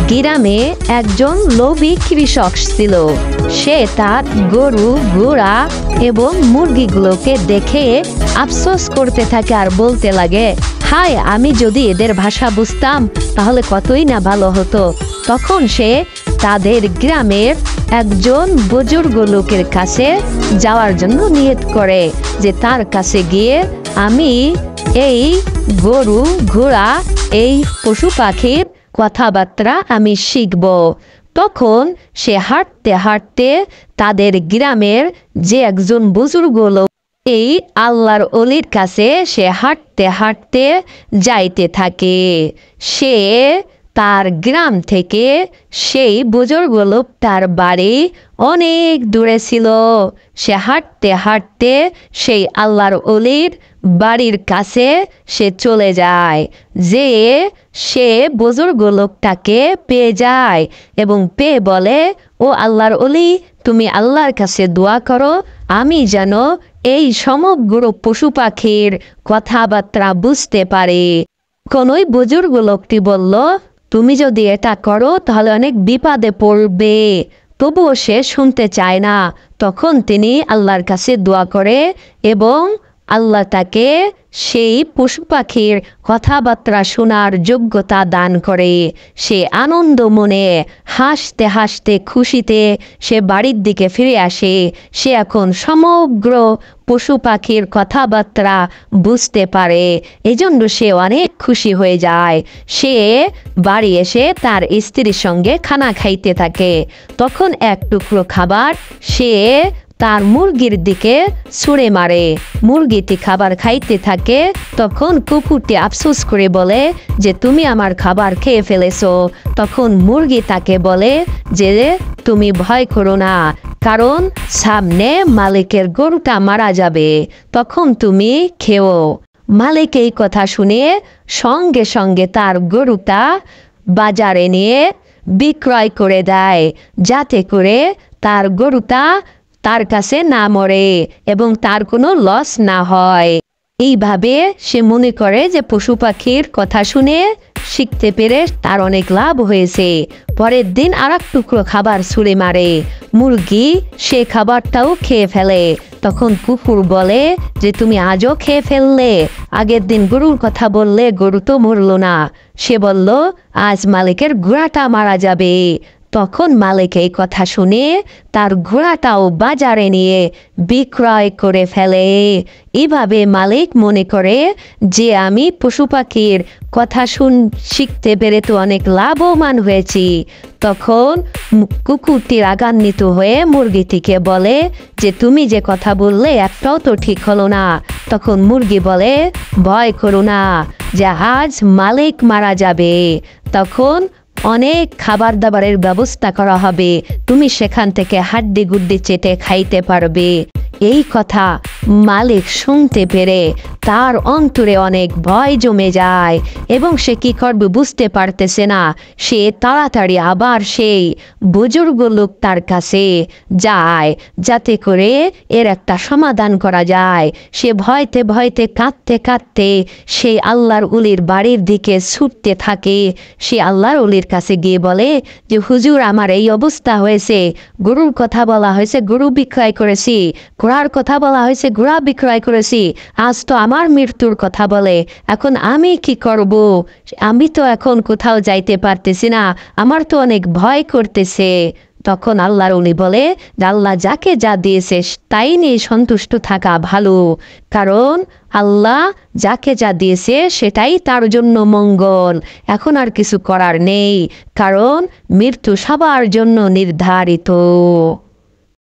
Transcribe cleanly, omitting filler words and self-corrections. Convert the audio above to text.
গ্রামে একজন লোভী কৃষক ছিল। সে তার গরু, ঘোড়া এবং মুরগিগুলোকে দেখে আফসোস করতে থাকে আর বলতে লাগে, হায়, আমি যদি এদের ভাষা বুঝতাম তাহলে কতই না ভালো হতো। তখন সে তাদের গ্রামের একজন বুজুর্গ লোকের কাছে যাওয়ার জন্য নিয়ত করে যে তার কাছে গিয়ে আমি এই গরু, ঘোড়া, এই পশু পাখির কথাবার্তা আমি শিখব। তখন সে হাঁটতে হাঁটতে তাদের গ্রামের যে একজন বুজুর্গ লোক, এই আল্লাহর অলির কাছে সে হাঁটতে হাঁটতে যাইতে থাকে। সে তার গ্রাম থেকে সেই বুজুর্গ লোকটার বাড়ি অনেক দূরে ছিল। সে হাঁটতে হাঁটতে সেই আল্লাহর অলির বাড়ির কাছে সে চলে যায়। যে সে বুজুর্গ লোকটাকে পেয়ে যায় এবং পেয়ে বলে, ও আল্লাহর অলি, তুমি আল্লাহর কাছে দোয়া করো আমি যেন এই সমগ্র পশু পাখির কথাবার্তা বুঝতে পারি। কোনই বুজুর্গ লোকটি বলল, তুমি যদি এটা করো তাহলে অনেক বিপদে পড়বে। তবুও সে শুনতে চায় না। তখন তিনি আল্লাহর কাছে দোয়া করে এবং আল্লাহ তাকে সেই পশু পাখির কথাবার্তা শোনার যোগ্যতা দান করে। সে আনন্দ মনে হাসতে হাসতে খুশিতে সে বাড়ির দিকে ফিরে আসে। সে এখন সমগ্র পশু পাখির কথাবার্তা বুঝতে পারে। এজন্য সে অনেক খুশি হয়ে যায়। সে বাড়ি এসে তার স্ত্রীর সঙ্গে খানা খাইতে থাকে। তখন এক টুকরো খাবার সে তার মুরগির দিকে ছুঁড়ে মারে। মুরগিটি খাবার খাইতে থাকে। তখন কুকুরটি আফসোস করে বলে যে তুমি আমার খাবার খেয়ে ফেলেছো। তখন মুরগি তাকে বলে যে তুমি ভয় করো না, কারণ সামনে মালিকের গরুটা মারা যাবে, তখন তুমি খেও। মালিক এই কথা শুনে সঙ্গে সঙ্গে তার গরুটা বাজারে নিয়ে বিক্রয় করে দেয়, যাতে করে তার গরুটা তার কাছে না মরে এবং তার কোনো লস না হয়। এইভাবে সে মনে করে যে পশু পাখির কথা শুনে শিখতে পেরে তার অনেক লাভ হয়েছে। পরের দিন আর এক টুকরো খাবার ছুঁড়ে মারে। মুরগি সে খাবারটাও খেয়ে ফেলে। তখন কুকুর বলে যে তুমি আজও খেয়ে ফেললে, আগের দিন গরুর কথা বললে গরু তো মরল না। সে বলল আজ মালিকের ঘোড়াটা মারা যাবে। তখন মালিক এই কথা শুনে তার ঘোড়াটাও বাজারে নিয়ে বিক্রয় করে ফেলে। এভাবে মালিক মনে করে যে আমি পশু পাখির কথা শিখতে পেরে তো অনেক লাভবান হয়েছি। তখন কুকুরটি রাগান্বিত হয়ে মুরগিটিকে বলে যে তুমি যে কথা বললে একটাও তো ঠিক হলো না। তখন মুরগি বলে ভয় করো না, যে আজ মালিক মারা যাবে, তখন অনেক খাবার দাবারের ব্যবস্থা করা হবে, তুমি সেখান থেকে হাড্ডি গুড্ডি চেটে খাইতে পারবে। এই কথা মালিক শুনতে পেরে তার অন্তরে অনেক ভয় জমে যায় এবং সে কি করবে বুঝতে পারতেছে না। সে তাড়াতাড়ি আবার সেই বুজুর্গ লোক তার কাছে যায়, যাতে করে এর একটা সমাধান করা যায়। সে ভয়তে ভয়তে কাঁদতে কাঁদতে সেই আল্লাহর উলির বাড়ির দিকে ছুটতে থাকে। সে আল্লাহর উলির কাছে গিয়ে বলে যে হুজুর, আমার এই অবস্থা হয়েছে, গরুর কথা বলা হয়েছে গরু বিক্রয় করেছি, ঘোড়ার কথা বলা হয়েছে ঘোড়া বিক্রয় করেছি, আজ তো আমার মৃত্যুর কথা বলে, এখন আমি কি করব? আমি তো এখন কোথাও যাইতে পারতেছি না, আমার তো অনেক ভয় করতেছে। তখন আল্লাহর উনি বলে আল্লাহ যাকে যা দিয়েছে তাই নিয়ে সন্তুষ্ট থাকা ভালো, কারণ আল্লাহ যাকে যা দিয়েছে সেটাই তার জন্য মঙ্গল। এখন আর কিছু করার নেই, কারণ মৃত্যু সবার জন্য নির্ধারিত।